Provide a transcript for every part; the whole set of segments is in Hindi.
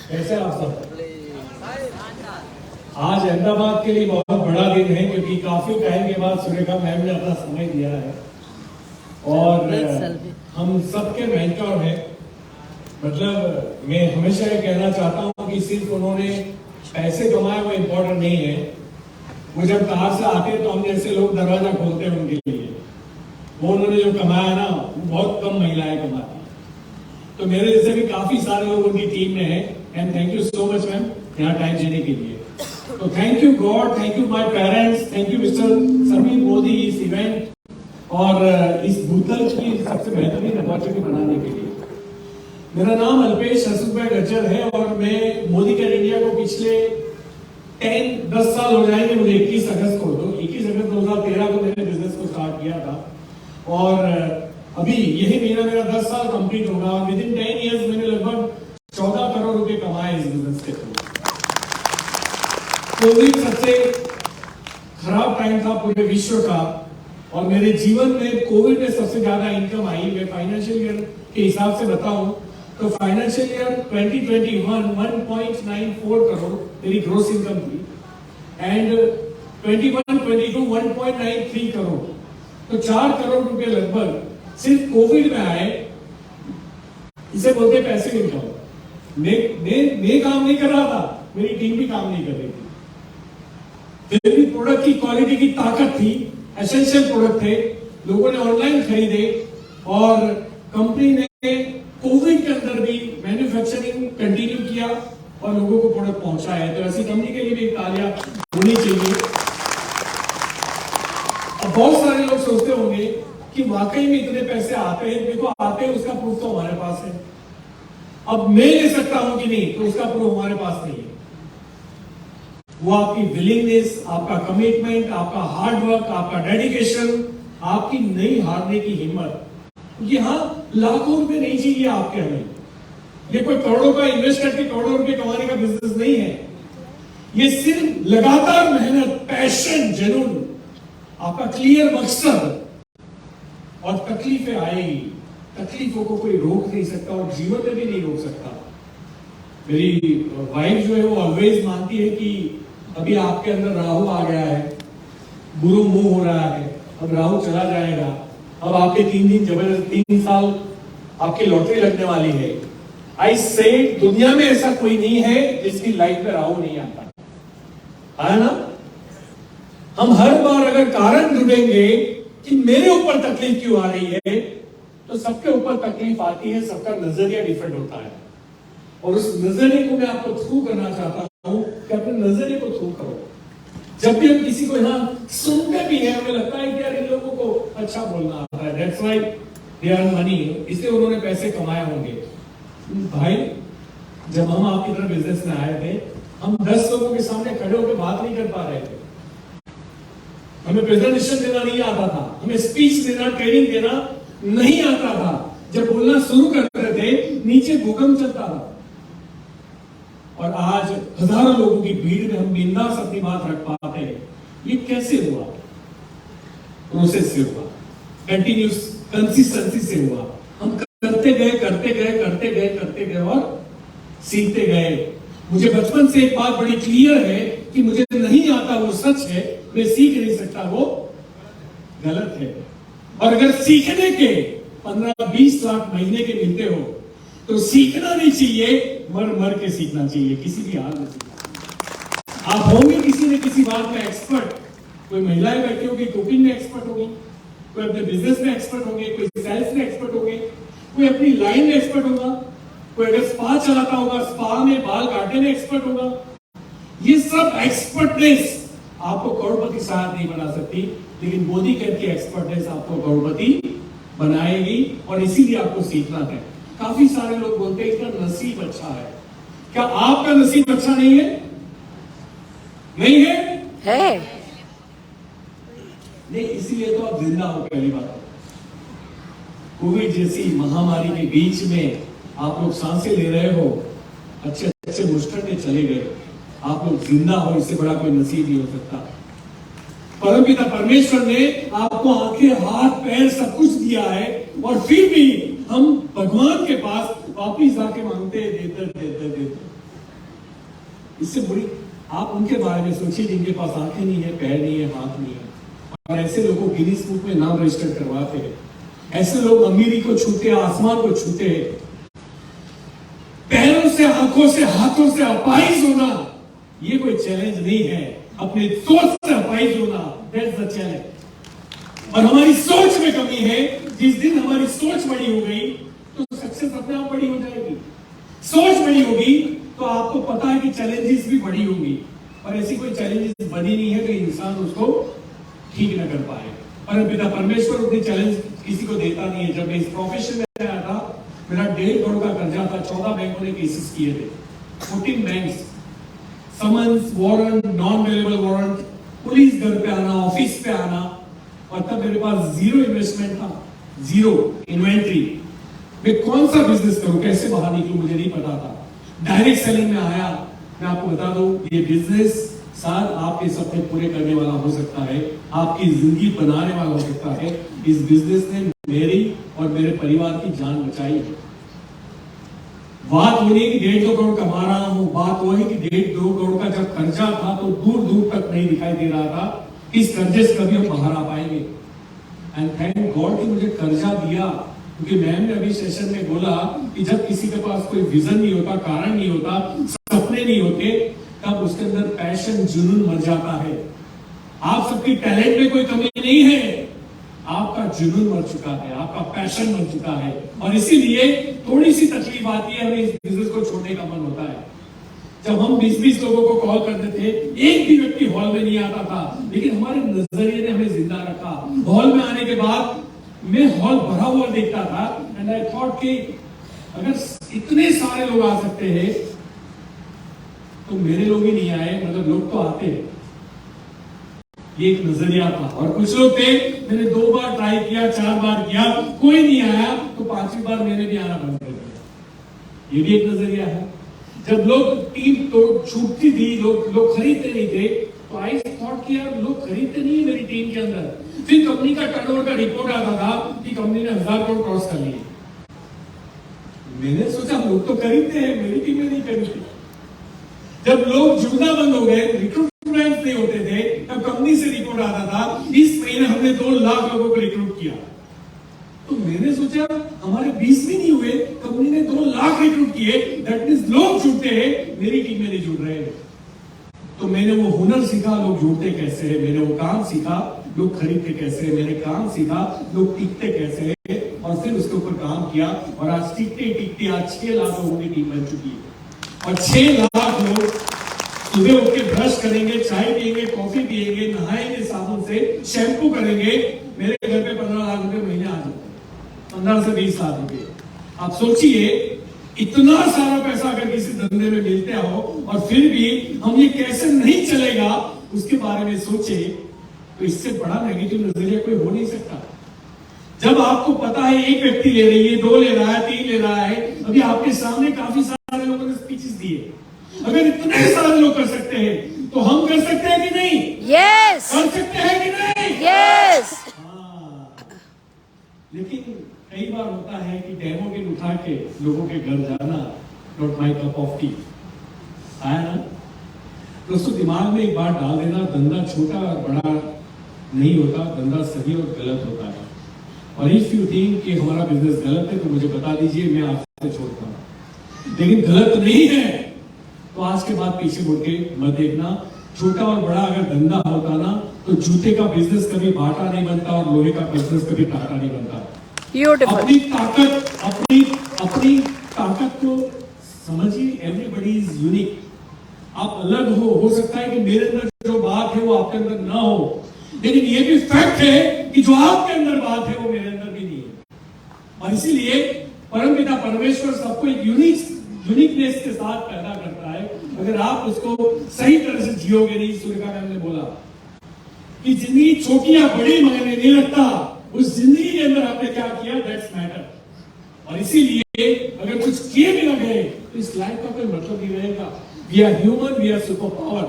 कैसे आप सब? आज अहमदाबाद के लिए बहुत बड़ा दिन है क्योंकि काफी टाइम के बाद सुरेखा मैम ने अपना समय दिया है और हम सबके मेंटर हैं। मतलब मैं हमेशा ये कहना चाहता हूँ कि सिर्फ उन्होंने पैसे कमाए वो इम्पोर्टेंट नहीं है। वो जब कार से आते हैं तो हम जैसे लोग दरवाजा खोलते हैं उनके लिए। वो उन्होंने जो कमाया ना वो बहुत कम महिलाएं कमाती। तो मेरे जैसे भी काफी सारे लोग उनकी टीम में हैं and thank you so much ma'am यहाँ टाइम देने के लिए। तो thank you God, thank you my parents, thank you mister Sameer Modi इस इवेंट और इस भूतल की सबसे बेहतरीन अपॉर्चुनिटी बनाने के लिए। मेरा नाम अल्पेश हसूभाई गज्जर है और मैं मोदी केयर इंडिया को पिछले 10 साल हो जाएंगे मुझे। 21 अगस्त को 2013 को मैंने बिजनेस को स्टार्ट किया था और अभी यही महीना मेरा 10 साल कंप्लीट होगा और विद इन 10 इयर्स मैंने लगभग 14 करोड़ रुपए कमाए इस बिजनेस के थ्रू। कोविड सबसे खराब टाइम था पूरे विश्व का और मेरे जीवन में कोविड में सबसे ज्यादा इनकम आई। मैं फाइनेंशियल ईयर के हिसाब से बताऊं तो फाइनेंशियल ईयर 2021 1.94 करोड़ मेरी ग्रोस इनकम थी एंड 21-22 1.93 करोड़। तो 4 करोड़ रुपए लगभग सिर्फ कोविड में आए। इसे बोलते पैसिव इनकम। मैं काम नहीं कर रहा था, मेरी टीम भी काम नहीं कर रही थी, फिर भी प्रोडक्ट की क्वालिटी की ताकत थी, एसेंशियल प्रोडक्ट थे, लोगों ने ऑनलाइन खरीदे और कंपनी ने कोविड के अंदर भी मैन्युफैक्चरिंग कंटिन्यू किया और लोगों को प्रोडक्ट पहुंचाया है। तो ऐसी कंपनी के लिए भी तालियां होनी चाहिए। अब बहुत सारे लोग सोचते होंगे कि वाकई में इतने पैसे आते हैं, देखो आते हैं उसका प्रूफ तो हमारे पास है। अब मैं ले सकता हूं कि नहीं, तो उसका प्रूफ हमारे पास नहीं है। वो आपकी विलिंगनेस, आपका कमिटमेंट, आपका हार्ड वर्क, आपका डेडिकेशन, आपकी नहीं हारने की हिम्मत। यहां लाखों रुपए नहीं चाहिए आपके हमें। ये कोई करोड़ों का इन्वेस्ट करके करोड़ों रुपए कमाने का बिजनेस नहीं है। ये सिर्फ लगातार मेहनत, पैशन, जुनून, आपका क्लियर मकसद और तकलीफें आएगी। तकलीफों को कोई रोक नहीं सकता और जीवन में भी नहीं रोक सकता। मेरी वाइफ जो है वो ऑलवेज मानती है कि अभी आपके अंदर राहु आ गया है, गुरु मुंह हो रहा है, अब राहु चला जाएगा, अब आपके 3 दिन जबरदस्त 3 साल आपकी लॉटरी लगने वाली है। आई से दुनिया में ऐसा कोई नहीं है जिसकी लाइफ में राहु नहीं आता है ना। हम हर बार अगर कारण ढूंढेंगे कि मेरे ऊपर तकलीफ क्यों आ रही है, तो सबके ऊपर तकलीफ आती है, सबका नजरिया डिफरेंट होता है और उस नजरिए को मैं आपको थ्रू करना चाहता हूं कि अपने नजरिए को थ्रू करो। जब भी हम किसी को यहाँ सुनते भी हैं हमें लगता है कि यार इन लोगों को अच्छा बोलना आता है, that's why they earn money, इसलिए उन्होंने पैसे कमाए होंगे। भाई जब हम आपकी तरह बिजनेस में आए थे, हम 10 लोगों के सामने खड़े होकर बात नहीं कर पा रहे थे, हमें प्रेजेंटेशन देना नहीं आता था, हमें स्पीच देना, ट्रेनिंग देना नहीं आता था। जब बोलना शुरू करते थे नीचे भूकंप चलता था और आज हजारों लोगों की भीड़ में हम बिंदास अपनी बात रख पाते हैं। ये कैसे हुआ? प्रोसेस से हुआ, कंटिन्यूस कंसिस्टेंसी से हुआ। हम करते गए और सीखते गए। मुझे बचपन से एक बात बड़ी क्लियर है कि मुझे नहीं आता वो सच है, मैं सीख नहीं सकता वो गलत है। और अगर सीखने के 15-20 लाख महीने के मिलते हो तो सीखना नहीं चाहिए, मर के सीखना चाहिए, किसी भी हाल में सीखना। आप होंगे किसी न किसी बात में एक्सपर्ट। कोई महिलाएं बैठी होगी कुकिंग में एक्सपर्ट होगी, कोई अपने बिजनेस में एक्सपर्ट होंगे, कोई सेल्स में एक्सपर्ट होंगे, कोई अपनी लाइन में एक्सपर्ट होगा, कोई अगर स्पा चलाता होगा स्पा में बाल काटने में एक्सपर्ट होगा। ये सब एक्सपर्टनेस आपको करोड़पति शायद नहीं बना सकती, लेकिन मोदी केयर की एक्सपर्टनेस आपको करोड़पति बनाएगी और इसीलिए आपको सीखना है। काफी सारे लोग बोलते हैं इसका नसीब अच्छा है। क्या आपका नसीब अच्छा नहीं है? नहीं है? है। नहीं, इसीलिए तो आप जिंदा हो। पहली बात, कोविड जैसी महामारी के बीच में आप लोग सांसें ले रहे हो, अच्छे अच्छे मुश्किल में चले गए, आप लोग जिंदा हो, इससे बड़ा कोई नसीब नहीं हो सकता। परमपिता परमेश्वर ने आपको आंखें, हाथ, पैर सब कुछ दिया है और फिर भी हम भगवान के पास वापिस आके मांगते देते। इससे बुरी आप उनके बारे में सोचिए जिनके पास आंखें नहीं है, पैर नहीं है, हाथ नहीं है, और ऐसे लोगों को गिनीज बुक में नाम रजिस्टर करवाते हैं। ऐसे लोग अमीरी को छूते, आसमान को छूते हैं। पैरों से, आंखों से, हाथों से अपाहिज होना ये कोई चैलेंज नहीं है, अपने सोच से अपाहिज होना दैट्स द चैलेंज। और हमारी सोच में कमी है। जिस दिन हमारी सोच बड़ी हो गई तो सक्सेस अपने आप बड़ी हो जाएगी। सोच बड़ी होगी तो आपको पता है कि चैलेंजेस भी बड़ी होंगी, और ऐसी कोई चैलेंजेस बनी नहीं है कि इंसान उसको ठीक न कर पाए। पर पिता परमेश्वर उतनी चैलेंज किसी को देता नहीं है। जब मैं इस प्रोफेशन में आया था, मेरा 1.5 करोड़ का कर्जा था। 14 बैंकों ने केसेस किए थे, 14 banks, summons, warrant, non available warrant, police घर पे आना, ऑफिस पे आना, और तब मेरे पास जीरो इन्वेस्टमेंट था, जीरो इन्वेंट्री। मैं कौन सा बिजनेस करूं, कैसे बाहर निकलूं, मुझे नहीं पता था। डायरेक्ट सेलिंग में आया। मैं आपको बता दूं, ये बिजनेस साथ आपके सपने पूरे करने वाला हो सकता है, आपकी जिंदगी बनाने वाला हो सकता है। इस बिजनेस ने मेरी और मेरे परिवार की जान बचाई है। बात वो नहीं कि 1.5 करोड़ कमा रहा हूं, बात वो है कि 1.5 करोड़ का जब कर्जा था तो दूर दूर तक नहीं दिखाई दे रहा था इस कर्जे से कभी हम बाहर आ पाएंगे। एंड थैंक गॉड कि मुझे कर्जा दिया, क्योंकि मैम ने अभी सेशन में बोला कि जब किसी के पास कोई विजन नहीं होता, कारण नहीं होता, सपने नहीं होते, तब उसके अंदर पैशन, जुनून मर जाता है। आप सबकी टैलेंट में कोई कमी नहीं है, आपका जुनून मर चुका है, आपका पैशन मर चुका है, और इसीलिए थोड़ी सी तकलीफ आती है, हमें इस बिजनेस को छोड़ने का मन होता है। जब हम 20-20 लोगों को कॉल करते थे, एक भी व्यक्ति हॉल में नहीं आता था, लेकिन हमारे नजरिए ने हमें जिंदा रखा। हॉल में आने के बाद मैं हॉल भरा हुआ देखता था, एंड आई थॉट कि अगर इतने सारे लोग आ सकते हैं तो मेरे लोग ही नहीं आए, मतलब लोग तो आते हैं। ये एक नजरिया था। और कुछ लोग थे, मैंने 2 बार ट्राई किया, 4 बार किया, कोई नहीं आया, तो 5वीं बार मैंने भी आना बंद कर दिया। ये भी एक नजरिया है। जब लोग टीम तो छूटती थी, लोग खरीदते नहीं थे, तो आई थॉट कि यार लोग खरीदते नहीं है मेरी टीम के अंदर। फिर कंपनी का टर्नओवर का रिपोर्ट आता था कि कंपनी ने 1000 करोड़ क्रॉस कर लिए। मैंने सोचा लोग तो खरीदते हैं, मेरी टीम में नहीं खरीदती। जब लोग जुड़ना बंद हो गए, रिक्रूटमेंट नहीं होते थे, तब कंपनी से रिपोर्ट आता था इस महीने हमने 2 लाख लोगों को रिक्रूट किया। तो मैंने सोचा हमारे 20 भी नहीं हुए, कंपनी ने 2 लाख रिक्रूट किए, दैट मींस लोग जुड़ते हैं, मेरी टीम में नहीं जुड़ रहे हैं। तो मैंने वो हुनर सीखा, लोग जुड़ते कैसे हैं, मैंने वो काम सीखा, लोग खरीदते कैसे हैं, मैंने काम सीखा, लोग टिकते कैसे हैं, और फिर उसके ऊपर काम किया, और आज टिकते टिकते आज 6 लाख लोगों की टीम बन चुकी है। और 6 लाख लोग सुबह उठ के ब्रश करेंगे, चाय पिएंगे, कॉफी पिएंगे, नहाएंगे साबुन से, शैम्पू करेंगे, मेरे घर पे 15 लाख रुपए महीने आ जाते हैं, 15 से 20 लाख रुपए। आप सोचिए इतना सारा पैसा अगर किसी धंधे में मिलते हो, और फिर भी हम ये कैसे नहीं चलेगा उसके बारे में सोचे, तो इससे बड़ा नेगेटिव नजरिया कोई हो नहीं सकता। जब आपको पता है एक व्यक्ति ले रही है, 2 ले रहा है, 3 ले रहा है, अभी आपके सामने काफी सारे लोगों ने स्पीचेस दिए, अगर इतने सारे लोग कर सकते हैं तो हम कर सकते हैं कि नहीं? यस। कर सकते हैं कि नहीं? यस। लेकिन कई बार होता है कि डेमो के उठा के लोगों के घर जाना, not my cup of T, आया ना दोस्तों। दिमाग में एक बात डाल देना, धंधा छोटा और बड़ा नहीं होता, धंधा सही और गलत होता है। और इफ यू थिंक कि हमारा बिजनेस गलत है तो मुझे बता दीजिए, मैं आपसे छोड़ता हूं। लेकिन गलत नहीं है तो आज के बाद पीछे मुड़ के मत देखना। छोटा और बड़ा अगर धंधा होता ना, तो जूते का बिजनेस कभी बाटा नहीं बनता, और लोहे का बिजनेस कभी टाटा नहीं बनता। ब्यूटीफुल। अपनी ताकत को समझिए। Everybody is unique. आप अलग हो सकता है कि मेरे अंदर जो बात है वो आपके अंदर ना हो, लेकिन ये भी फैक्ट है कि जो आपके अंदर बात है वो मेरे अंदर भी नहीं है। और इसीलिए परमपिता परमेश्वर सबको एक यूनिकनेस के साथ पैदा करता है। अगर आप उसको सही तरह से जियोगे नहीं, सूर्यका मैम ने बोला कि जिंदगी छोटी या बड़ी मायने नहीं रखता, उस जिंदगी के अंदर आपने क्या किया, दैट्स मैटर। और इसीलिए अगर कुछ किए भी ना गए तो इस लाइफ का कोई मतलब नहीं रहेगा। We are human, we are super power.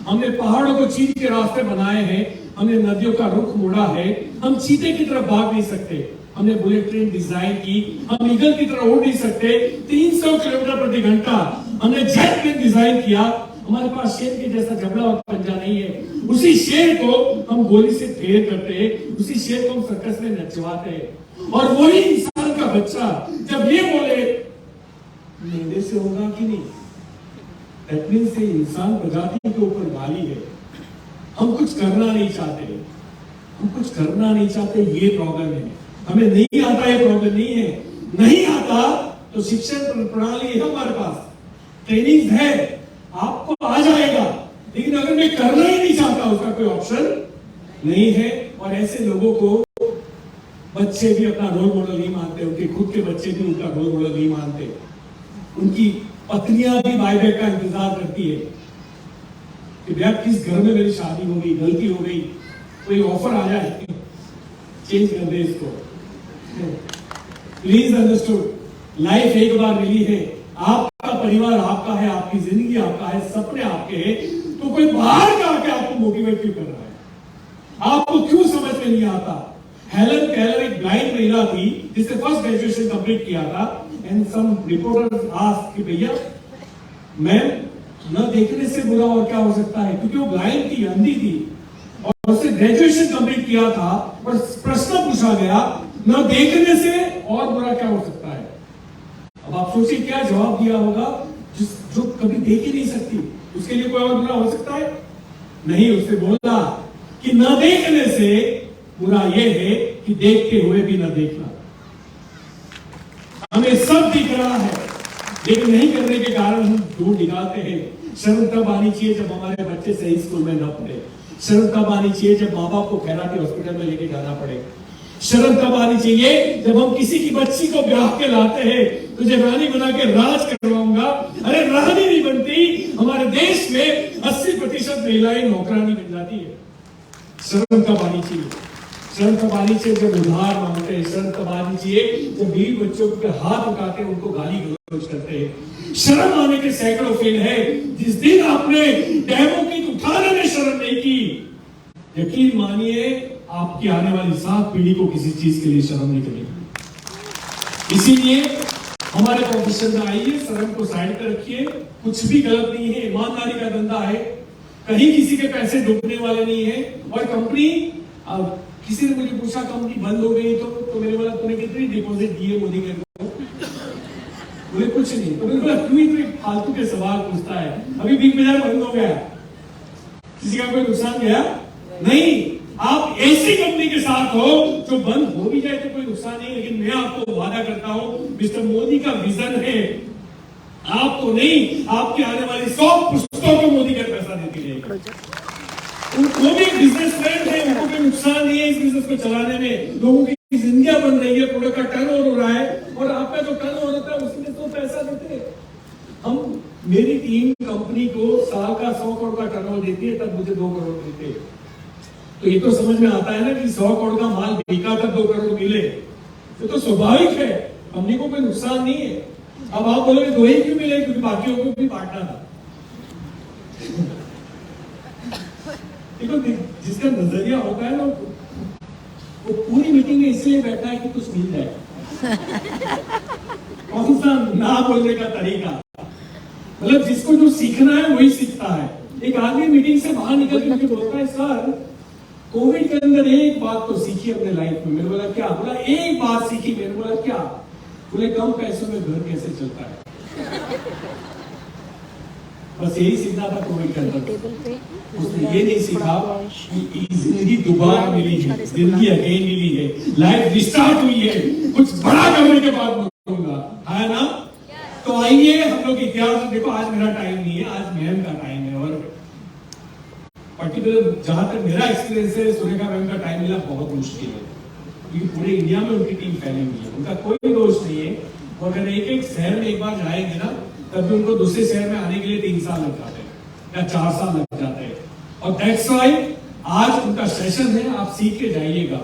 हमने पहाड़ों को चीर के रास्ते बनाए हैं, हमने नदियों का रुख मोड़ा है, हम चीते की तरफ भाग नहीं सकते, हमने बुलेट ट्रेन डिजाइन की, हम ईगल की तरह उड़ नहीं सकते 300 किलोमीटर प्रति घंटा, हमने जेट प्लेन डिजाइन किया, हमारे पास शेर के जैसा जबड़ा और पंजा नहीं है। उसी शेर को हम गोली से ढेर करते हैं, उसी शेर को हम सर्कस में नचवाते हैं। और वही इंसान का बच्चा जब ये बोले मेरे से होगा कि नहीं, दैट मींस से इंसान प्रजाति के ऊपर गाली है। हम कुछ करना नहीं चाहते, हम कुछ करना नहीं चाहते, ये प्रॉब्लम है। हमें नहीं आता, ये प्रॉब्लम नहीं है। नहीं आता तो शिक्षण प्रणाली है हमारे पास, ट्रेनिंग है, आपको आ जाएगा। लेकिन अगर मैं करना ही नहीं चाहता, उसका कोई ऑप्शन नहीं है। और ऐसे लोगों को बच्चे भी अपना रोल मॉडल नहीं मानते, उनके खुद के बच्चे भी उनका रोल मॉडल नहीं मानते, उनकी पत्नियां भी बायबैक का इंतजार करती है कि भैया किस घर में मेरी शादी हो गई, गलती हो गई, कोई ऑफर आ जाए चेंज कर दे इसको। प्लीज अंडरस्टूड, लाइफ एक बार मिली है, आपका परिवार आपका है, आपकी जिंदगी आपका है, सपने आपके हैं, तो कोई बाहर का आके आपको मोटिवेट क्यों कर रहा है? आपको क्यों समझ में नहीं आता? हेलन केलर एक ब्लाइंड महिला थी जिसने फर्स्ट ग्रेजुएशन कंप्लीट किया था, एंड सम रिपोर्टर आस्क्ड कि भैया मैम न देखने से बुरा और क्या हो सकता है, क्योंकि वो ब्लाइंड थी, अंधी थी, और उसने ग्रेजुएशन कंप्लीट किया था, और प्रश्न पूछा गया न देखने से और बुरा क्या हो सकता है। अब आप सोचिए क्या जवाब दिया होगा, जो कभी देख ही नहीं सकती, उसके लिए कोई और बुरा हो सकता है? नहीं, उसने बोला कि न देखने से बुरा यह है कि देखते हुए भी न देखना। हमें सब दिख रहा है, लेकिन नहीं करने के कारण हम दूर निकालते हैं। शर्म तब आनी चाहिए जब हमारे बच्चे सही स्कूल में न पढ़े। शर्म तब आनी चाहिए जब माँ बाप को खैराती हॉस्पिटल में लेके जाना पड़े। शर्म तब आनी चाहिए जब हम किसी की बच्ची को ब्याह के लाते हैं, तुझे रानी बना के राज करवाऊंगा। अरे रानी नहीं बनती, हमारे देश में 80% महिलाएं नौकरानी बन जाती है। शर्म तब आनी चाहिए, शर्म तब आनी चाहिए जब उधार मांगते हैं, शर्म तब आनी चाहिए जब बीवी बच्चों के हाथ उठाते हैं, उनको गाली गलौज करते हैं। शर्म आने के सैकड़ों फेल है। जिस दिन आपने डैमों की उठाने में शर्म नहीं की, यकीन मानिए आपकी आने वाली 7 पीढ़ी को किसी चीज के लिए शर्म नहीं करेगी। इसीलिए हमारे प्रोफेशन में आइए, शर्म को साइड पर रखिए, कुछ भी गलत नहीं है, ईमानदारी का धंधा है, कहीं किसी के पैसे डूबने वाले नहीं है। और कंपनी, किसी ने मुझे पूछा कंपनी बंद हो गई तो मैंने बोला तूने कितनी डिपॉजिट दिए मोदी के को? बोले कुछ नहीं। तो मैंने बोला क्यों इतने फालतू के सवाल पूछता है? अभी बिग बाजार बंद हो गया, किसी का कोई नुकसान गया नहीं। आप ऐसी कंपनी के साथ हो जो बंद हो भी जाए तो कोई नुकसान नहीं। लेकिन मैं आपको वादा करता हूं, मिस्टर मोदी का विजन है, आपको नहीं, आपके आने वाली 100 पुस्तकों को मोदी का पैसा देती रहेगी। वो भी बिजनेस फ्रेंड है, उनको कोई नुकसान नहीं है इस बिजनेस को चलाने में। लोगों की जिंदगियां बन रही है, प्रोडक्ट का टर्नओवर हो रहा है, और आपका जो टर्नओवर होता है उसमें तो पैसा देते हैं हम। मेरी टीम कंपनी को साल का 100 करोड़ का टर्नओवर देती है, तब मुझे 2 करोड़ देते हैं। तो ये तो समझ में आता है ना कि 100 करोड़ का माल बिका तब 2 करोड़ मिले, तो स्वाभाविक है, कंपनी को कोई नुकसान नहीं है। अब आप बोलोगे 2 ही क्यों मिले? क्योंकि बाकियों को भी बांटना था। देखो जिसका नजरिया होता है ना, वो पूरी मीटिंग में इसलिए बैठा है कि कुछ मिल जाए। कौन सा ना बोलने का तरीका, मतलब जिसको जो सीखना है वही सीखता है। एक आदमी मीटिंग से बाहर निकल के मुझे बोलता है सर कोविड के अंदर एक बात तो सीखी अपने लाइफ में। मैंने बोला क्या? बोला एक बात सीखी। मैंने बोला क्या? बोले कम पैसों में घर कैसे चलता है। बस यही सीखना था कोविड के अंदर। उसने ये नहीं सीखा कि जिंदगी दोबारा मिली है, जिंदगी अगेन मिली है, लाइफ रिस्टार्ट हुई है, कुछ बड़ा करने के बाद बोलूंगा, है ना? तो आइए हम लोग इतिहास देखो। आज मेरा टाइम नहीं है, आज मैम का टाइम है, और पर्टिकुलर जहां तक मेरा एक्सपीरियंस है, सुरेखा मैम का टाइम मिला बहुत मुश्किल है, क्योंकि पूरे इंडिया में उनकी टीम फैली हुई है, उनका कोई दोष नहीं है। और अगर एक शहर में एक बार जाएंगे ना, तब भी उनको दूसरे शहर में आने के लिए 3 साल लग जाते हैं या 4 साल लग जाते हैं। और दैट्स व्हाई आज उनका सेशन है, आप सीख के जाइएगा।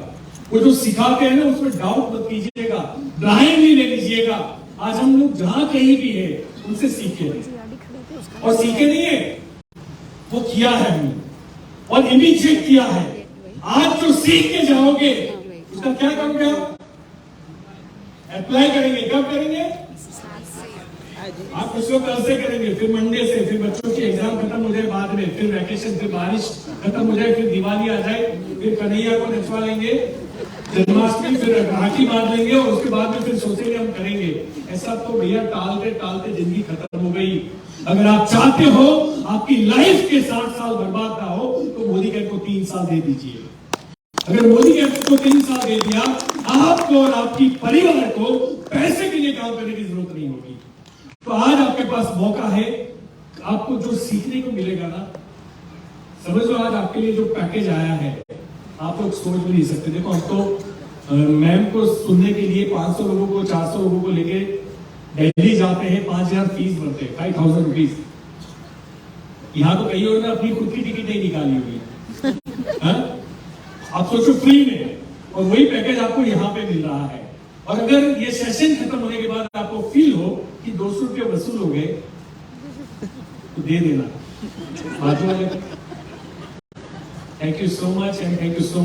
वो जो सिखाते हैं ना उसमें डाउट मत कीजिएगा, ब्लाइंडली ले लीजिएगा। आज हम लोग जहां कहीं भी है उनसे सीखे, और सीखे नहीं है, वो किया है हमने और इमीडिएट किया है। आज जो सीख के जाओगे उसका क्या करोगे? आप अप्लाई करेंगे। कब करेंगे? आप कुछ लोग कल से करेंगे, फिर मंडे से, फिर बच्चों की एग्जाम खत्म हो जाए बाद में, फिर वैकेशन, फिर बारिश खत्म हो जाए, फिर दिवाली आ जाए, फिर कन्हैया को नचवा लेंगे, जन्माष्टमी, फिर राखी बांध लेंगे और उसके बाद में फिर सोचेंगे हम करेंगे। ऐसा तो भैया टालते टालते जिंदगी खत्म हो गई। अगर आप चाहते हो आपकी लाइफ के 60 साल बर्बाद ना हो तो मोदी कैंप को 3 साल दे दीजिए। अगर मोदी कैंप को 3 साल दे दिया, आपको और आपकी परिवार को पैसे के लिए काम करने की जरूरत नहीं होगी। तो आज आपके पास मौका है, आपको जो सीखने को मिलेगा ना, समझ लो आज आपके लिए जो पैकेज आया है आप लोग सोच भी नहीं सकते। देखो हम तो मैम को सुनने के लिए 500 लोगों को, 400 लोगों को लेके दिल्ली जाते हैं, 5000 फीस भरते हैं, 5000 रुपीज। यहाँ तो कई लोगों ने अपनी खुद की टिकट नहीं निकाली हुई है। आप सोचो फ्री में, और वही पैकेज आपको यहाँ पे मिल रहा है। और अगर ये सेशन खत्म होने के बाद आपको फील हो कि 200 रुपये वसूल हो गए तो दे देना बाजू वाले। Thank you so much and thank you so much.